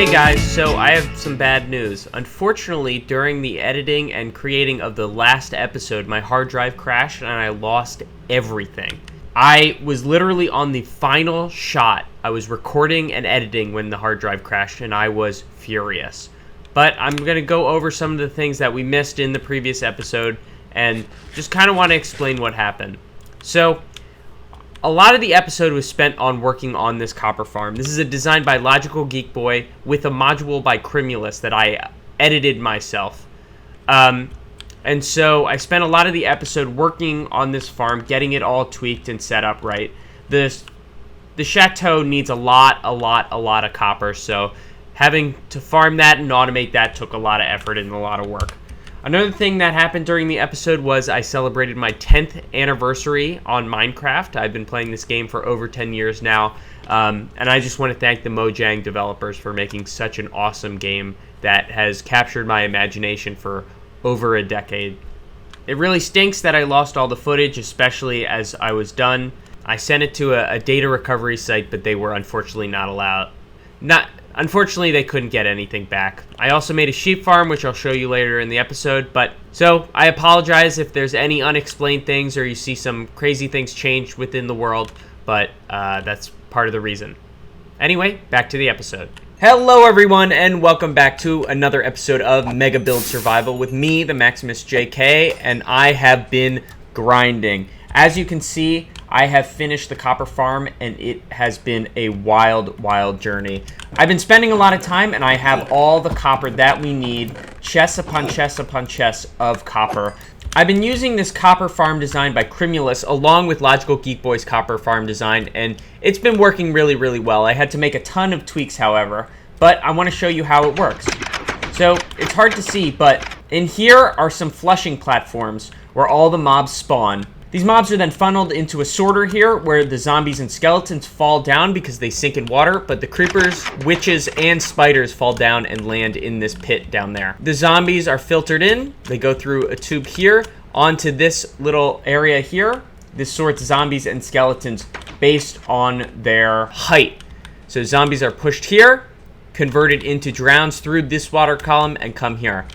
Hey guys, so I have some bad news. Unfortunately, during the editing and creating of the last episode, my hard drive crashed and I lost everything. I was literally on the final shot. I was recording and editing when the hard drive crashed and I was furious. But I'm going to go over some of the things that we missed in the previous episode and just kind of want to explain what happened. So, a lot of the episode was spent on working on this copper farm. This is a design by Logical Geek Boy with a module by Crimulus that I edited myself. And so I spent a lot of the episode working on this farm, getting it all tweaked and set up right. The chateau needs a lot of copper, so having to farm that and automate that took a lot of effort and a lot of work. Another thing that happened during the episode was I celebrated my 10th anniversary on Minecraft. I've been playing this game for over 10 years now, and I just want to thank the Mojang developers for making such an awesome game that has captured my imagination for over a decade. It really stinks that I lost all the footage, especially as I was done. I sent it to a data recovery site, but they were unfortunately not allowed. Unfortunately, they couldn't get anything back. I also made a sheep farm, which I'll show you later in the episode. So I apologize if there's any unexplained things or you see some crazy things change within the world, but that's part of the reason. Anyway, back to the episode. Hello, everyone, and welcome back to another episode of Mega Build Survival with me, the Maximus JK, and I have been grinding. As you can see, I have finished the copper farm, and it has been a wild journey. I've been spending a lot of time, and I have all the copper that we need, chests upon chests upon chests of copper. I've been using this copper farm design by Crimulus along with Logical Geek Boy's copper farm design, and it's been working really well. I had to make a ton of tweaks, however, but I want to show you how it works. So, it's hard to see, but in here are some flushing platforms where all the mobs spawn. These mobs are then funneled into a sorter here where the zombies and skeletons fall down because they sink in water, but the creepers, witches, and spiders fall down and land in this pit down there. The zombies are filtered in. They go through a tube here onto this little area here. This sorts zombies and skeletons based on their height. So zombies are pushed here, converted into drowns through this water column, and come here.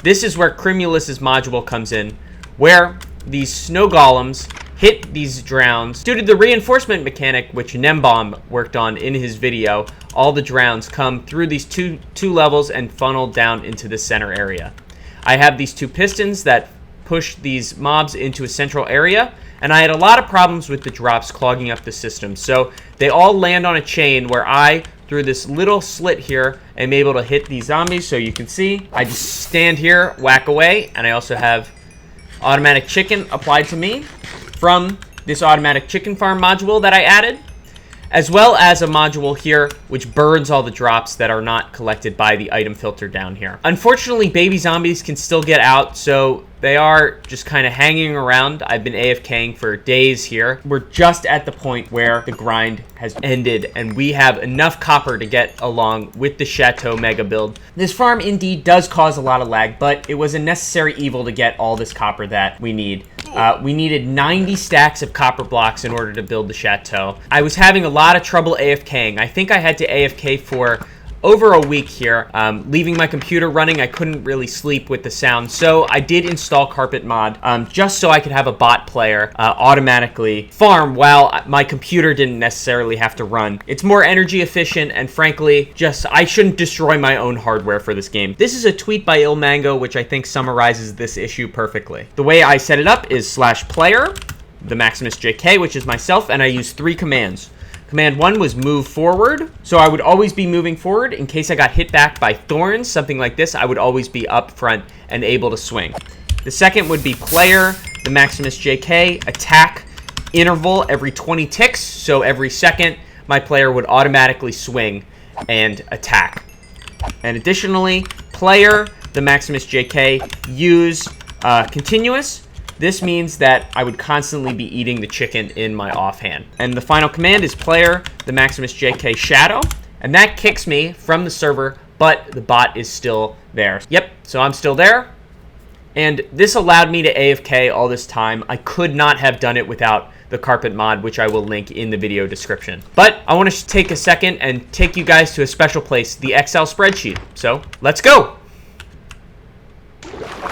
This is where Crimulus's module comes in, where these snow golems hit these drowns. Due to the reinforcement mechanic, which Nembomb worked on in his video, all the drowns come through these two levels and funnel down into the center area. I have these two pistons that push these mobs into a central area, and I had a lot of problems with the drops clogging up the system. So they all land on a chain where I, through this little slit here, am able to hit these zombies. So you can see, I just stand here, whack away, and I also have automatic chicken applied to me from this automatic chicken farm module that I added, as well as a module here which burns all the drops that are not collected by the item filter down here. Unfortunately, baby zombies can still get out, so they are just kind of hanging around. I've been AFKing for days here. We're just at the point where the grind has ended and we have enough copper to get along with the Chateau Megabuild. This farm indeed does cause a lot of lag, but it was a necessary evil to get all this copper that we need. We needed 90 stacks of copper blocks in order to build the chateau. I was having a lot of trouble AFKing. I think I had to AFK for over a week here. Leaving my computer running, I couldn't really sleep with the sound, so I did install Carpet Mod just so I could have a bot player automatically farm while my computer didn't necessarily have to run. It's more energy efficient, and frankly, I shouldn't destroy my own hardware for this game. This is a tweet by Ilmango, which I think summarizes this issue perfectly. The way I set it up is /player, the Maximus JK, which is myself, and I use 3 commands. Command 1 was move forward, so I would always be moving forward. In case I got hit back by thorns, something like this, I would always be up front and able to swing. The second would be player, the Maximus JK, attack interval every 20 ticks, so every second my player would automatically swing and attack. And additionally, player, the Maximus JK, use continuous. This means that I would constantly be eating the chicken in my offhand. And the final command is player, the Maximus JK Shadow, and that kicks me from the server, but the bot is still there. Yep, so I'm still there, and this allowed me to AFK all this time. I could not have done it without the carpet mod, which I will link in the video description. But I want to take a second and take you guys to a special place, the Excel spreadsheet. So let's go.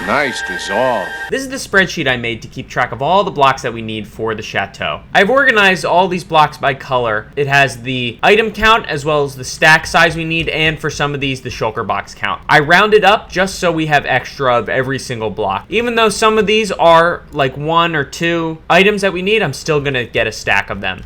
Nice dissolve. This is the spreadsheet I made to keep track of all the blocks that we need for the chateau. I've organized all these blocks by color. It has the item count as well as the stack size we need, and for some of these, the shulker box count. I rounded up just so we have extra of every single block. Even though some of these are like 1 or 2 items that we need, I'm still gonna get a stack of them.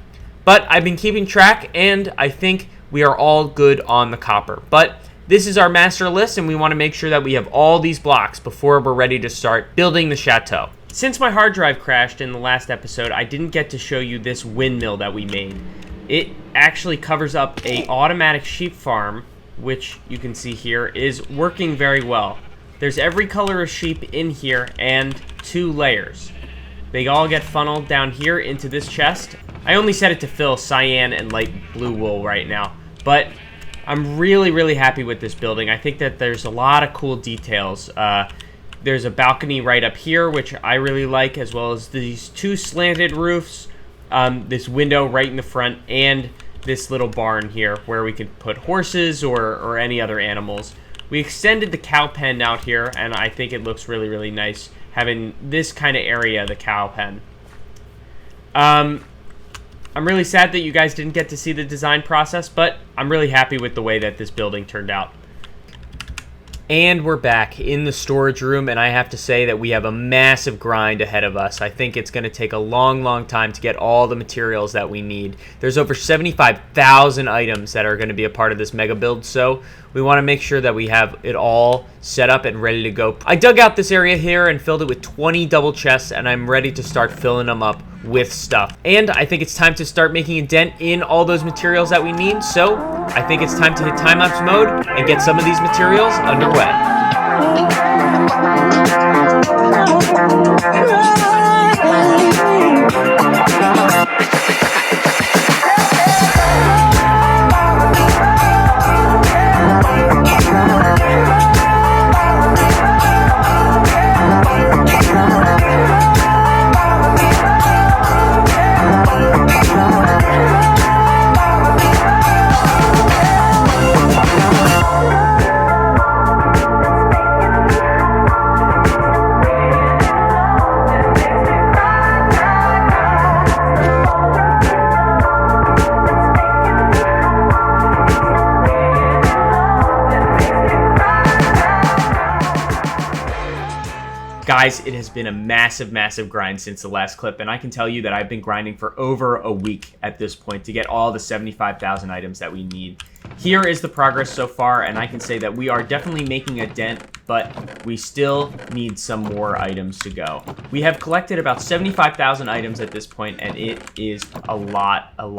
But I've been keeping track, and I think we are all good on the copper. But this is our master list, and we want to make sure that we have all these blocks before we're ready to start building the chateau. Since my hard drive crashed in the last episode, I didn't get to show you this windmill that we made. It actually covers up a automatic sheep farm, which you can see here is working very well. There's every color of sheep in here and 2 layers. They all get funneled down here into this chest. I only set it to fill cyan and light blue wool right now, but I'm really happy with this building. I think that there's a lot of cool details. There's a balcony right up here, which I really like, as well as these 2 slanted roofs, this window right in the front, and this little barn here where we could put horses or any other animals. We extended the cow pen out here, and I think it looks really nice having this kind of area, the cow pen. I'm really sad that you guys didn't get to see the design process, but I'm really happy with the way that this building turned out. And we're back in the storage room, and I have to say that we have a massive grind ahead of us. I think it's going to take a long time to get all the materials that we need. There's over 75,000 items that are going to be a part of this mega build, so we want to make sure that we have it all set up and ready to go. I dug out this area here and filled it with 20 double chests, and I'm ready to start filling them up with stuff. And I think it's time to start making a dent in all those materials that we need, so I think it's time to hit time-lapse mode and get some of these materials underway. Guys, it has been a massive grind since the last clip, and I can tell you that I've been grinding for over a week at this point to get all the 75,000 items that we need. Here is the progress so far, and I can say that we are definitely making a dent, but we still need some more items to go. We have collected about 75,000 items at this point, and it is a lot of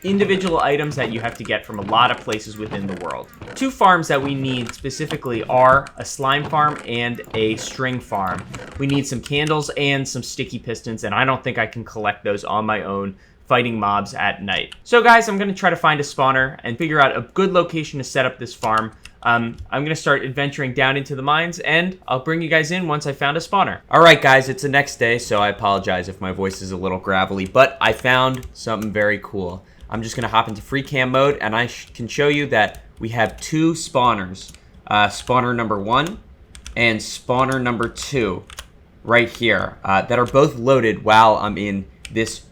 individual items that you have to get from a lot of places within the world. 2 farms that we need specifically are a slime farm and a string farm. We need some candles and some sticky pistons, and I don't think I can collect those on my own fighting mobs at night. So guys, I'm going to try to find a spawner and figure out a good location to set up this farm. I'm going to start adventuring down into the mines, and I'll bring you guys in once I found a spawner. Alright guys, it's the next day, so I apologize if my voice is a little gravelly, but I found something very cool. I'm just going to hop into free cam mode, and I can show you that we have 2 spawners. Spawner number 1 and spawner number 2 right here that are both loaded while I'm in this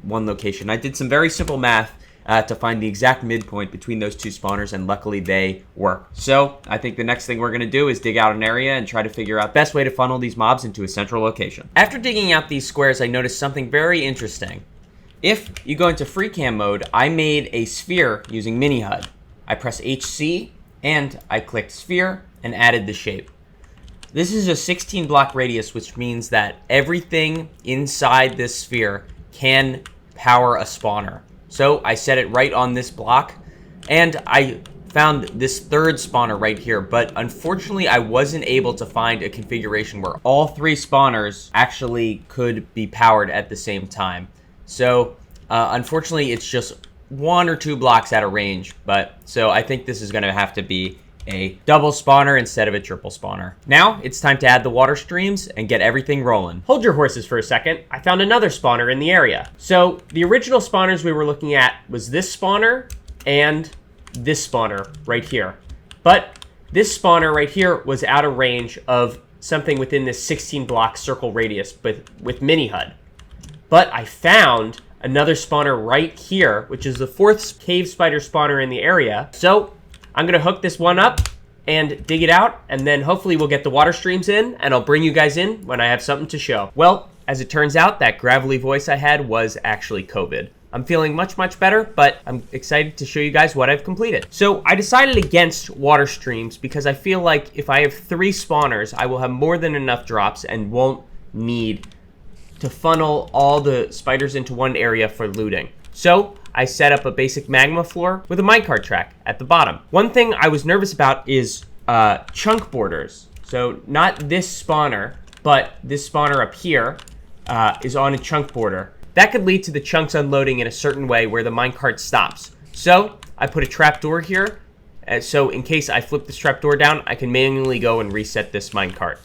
one location. I did some very simple math to find the exact midpoint between those 2 spawners, and luckily they work. So I think the next thing we're going to do is dig out an area and try to figure out the best way to funnel these mobs into a central location. After digging out these squares, I noticed something very interesting. If you go into free cam mode, I made a sphere using mini HUD. I press HC and I clicked sphere and added the shape. This is a 16 block radius, which means that everything inside this sphere can power a spawner. So I set it right on this block, and I found this 3rd spawner right here, but unfortunately I wasn't able to find a configuration where all 3 spawners actually could be powered at the same time. So unfortunately it's just 1 or 2 blocks out of range, but so I think this is going to have to be a double spawner instead of a triple spawner. Now it's time to add the water streams and get everything rolling. Hold your horses for a second. I found another spawner in the area. So the original spawners we were looking at was this spawner and this spawner right here. But this spawner right here was out of range of something within this 16 block circle radius with mini HUD. But I found another spawner right here, which is the 4th cave spider spawner in the area. So I'm gonna hook this one up and dig it out, and then hopefully we'll get the water streams in, and I'll bring you guys in when I have something to show. Well, as it turns out, that gravelly voice I had was actually COVID. I'm feeling much, much better, but I'm excited to show you guys what I've completed. So I decided against water streams because I feel like if I have 3 spawners, I will have more than enough drops and won't need to funnel all the spiders into one area for looting. So I set up a basic magma floor with a minecart track at the bottom. One thing I was nervous about is chunk borders. So not this spawner, but this spawner up here is on a chunk border. That could lead to the chunks unloading in a certain way where the minecart stops. So I put a trapdoor here. So in case I flip this trapdoor down, I can manually go and reset this minecart.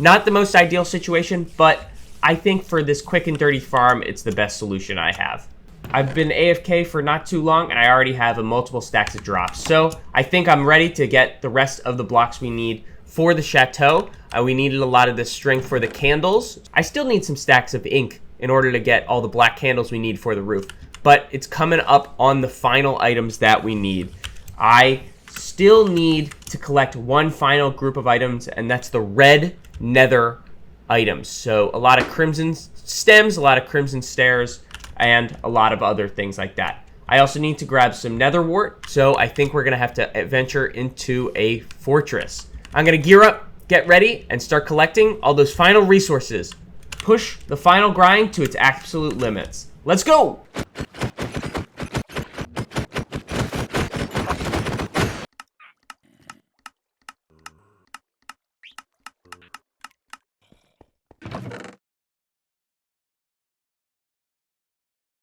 Not the most ideal situation, but I think for this quick and dirty farm, it's the best solution I have. I've been AFK for not too long, and I already have multiple stacks of drops. So I think I'm ready to get the rest of the blocks we need for the chateau. We needed a lot of this string for the candles. I still need some stacks of ink in order to get all the black candles we need for the roof. But it's coming up on the final items that we need. I still need to collect one final group of items, and that's the red nether items. So a lot of crimson stems, a lot of crimson stairs, and a lot of other things like that. I also need to grab some nether wart, so I think we're gonna have to venture into a fortress. I'm gonna gear up, get ready, and start collecting all those final resources. Push the final grind to its absolute limits. Let's go!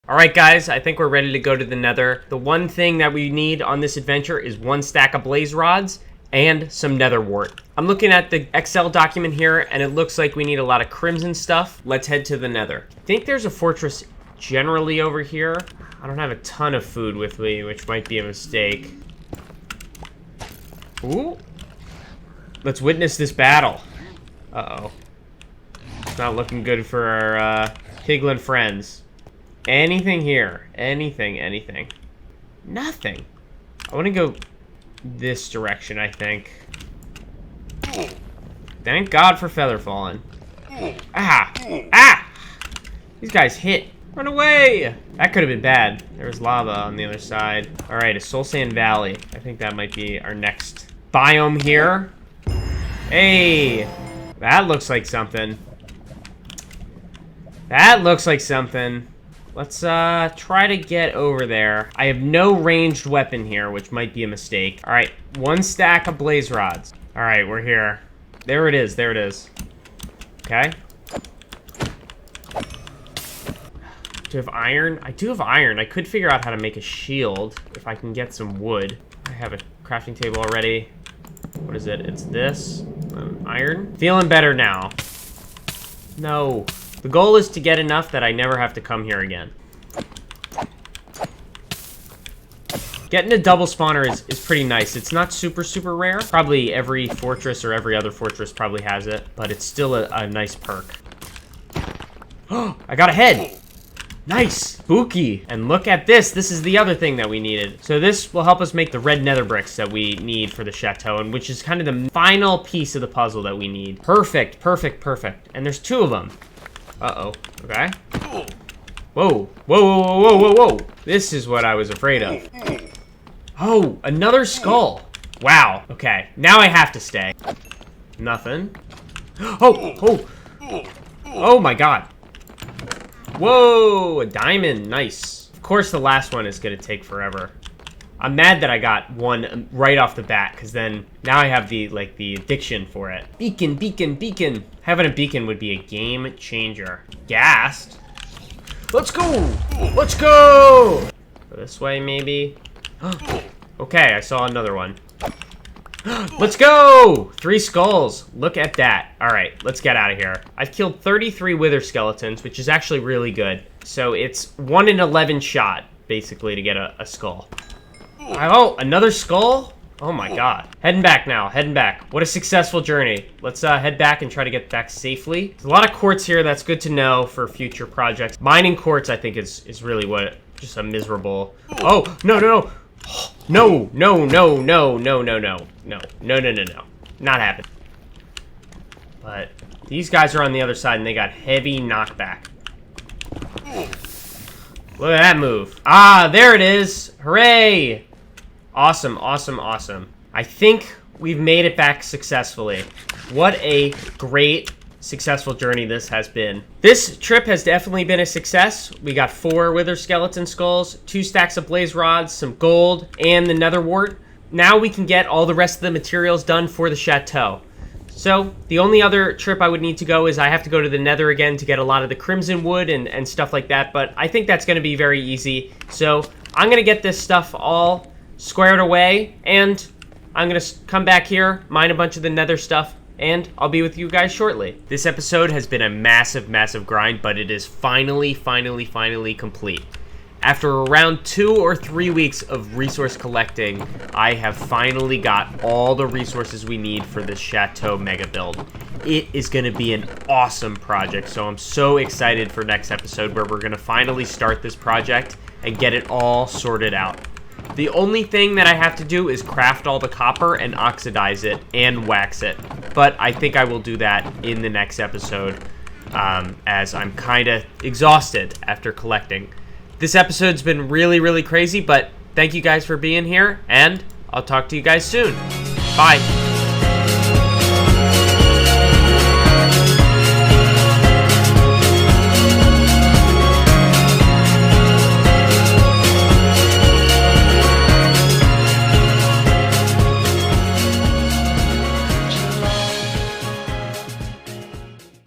Alright guys, I think we're ready to go to the nether. The one thing that we need on this adventure is 1 stack of blaze rods and some nether wart. I'm looking at the Excel document here, and it looks like we need a lot of crimson stuff. Let's head to the nether. I think there's a fortress generally over here. I don't have a ton of food with me, which might be a mistake. Ooh. Let's witness this battle. Uh-oh. It's not looking good for our piglin friends. Anything here? Anything. Nothing. I want to go this direction, I think. Thank God for feather falling. Ah! Ah! These guys hit. Run away! That could have been bad. There was lava on the other side. Alright, a soul sand valley. I think that might be our next biome here. Hey! That looks like something. That looks like something. Let's try to get over there. I have no ranged weapon here, which might be a mistake. All right, 1 stack of blaze rods. All right, we're here. There it is, there it is. Okay. Do I have iron? I do have iron. I could figure out how to make a shield if I can get some wood. I have a crafting table already. What is it? It's this. Iron. Feeling better now. No. The goal is to get enough that I never have to come here again. Getting a double spawner is pretty nice. It's not super, super rare. Probably every fortress or every other fortress probably has it, but it's still a nice perk. Oh, I got a head. Nice. Spooky. And look at this. This is the other thing that we needed. So this will help us make the red nether bricks that we need for the chateau, and which is kind of the final piece of the puzzle that we need. Perfect, perfect, perfect. And there's 2 of them. Uh-oh. Okay. Whoa. Whoa, whoa, whoa, whoa, whoa, whoa. This is what I was afraid of. Oh, another skull. Wow. Okay. Now I have to stay. Nothing. Oh, oh. Oh my god. Whoa, a diamond. Nice. Of course the last one is going to take forever. I'm mad that I got one right off the bat, because then now I have the addiction for it. Beacon, beacon, beacon. Having a beacon would be a game changer. Gassed. Let's go. Let's go. Go this way, maybe. Okay, I saw another one. Let's go! 3 skulls. Look at that. All right, let's get out of here. I've killed 33 wither skeletons, which is actually really good. So it's 1 in 11 shot, basically, to get a skull. Oh, another skull? Oh my god. Heading back now, heading back. What a successful journey. Let's head back and try to get back safely. There's a lot of quartz here. That's good to know for future projects. Mining quartz, I think, is really what, just a miserable... Oh, no, no, no. No, no, no, no, no, no, no, no, no, no, no, no. Not happening. But these guys are on the other side, and they got heavy knockback. Look at that move. Ah, there it is. Hooray. Awesome, awesome, awesome. I think we've made it back successfully. What a great, successful journey this has been. This trip has definitely been a success. We got 4 wither skeleton skulls, 2 stacks of blaze rods, some gold, and the nether wart. Now we can get all the rest of the materials done for the chateau. So the only other trip I would need to go is I have to go to the nether again to get a lot of the crimson wood and stuff like that, but I think that's going to be very easy. So I'm going to get this stuff all squared away, and I'm going to come back here, mine a bunch of the nether stuff, and I'll be with you guys shortly. This episode has been a massive, massive grind, but it is finally complete. After around 2 or 3 weeks of resource collecting, I have finally got all the resources we need for this Chateau Megabuild. It is going to be an awesome project, so I'm so excited for next episode where we're going to finally start this project and get it all sorted out. The only thing that I have to do is craft all the copper and oxidize it and wax it. But I think I will do that in the next episode, as I'm kind of exhausted after collecting. This episode's been really crazy, but thank you guys for being here, and I'll talk to you guys soon. Bye.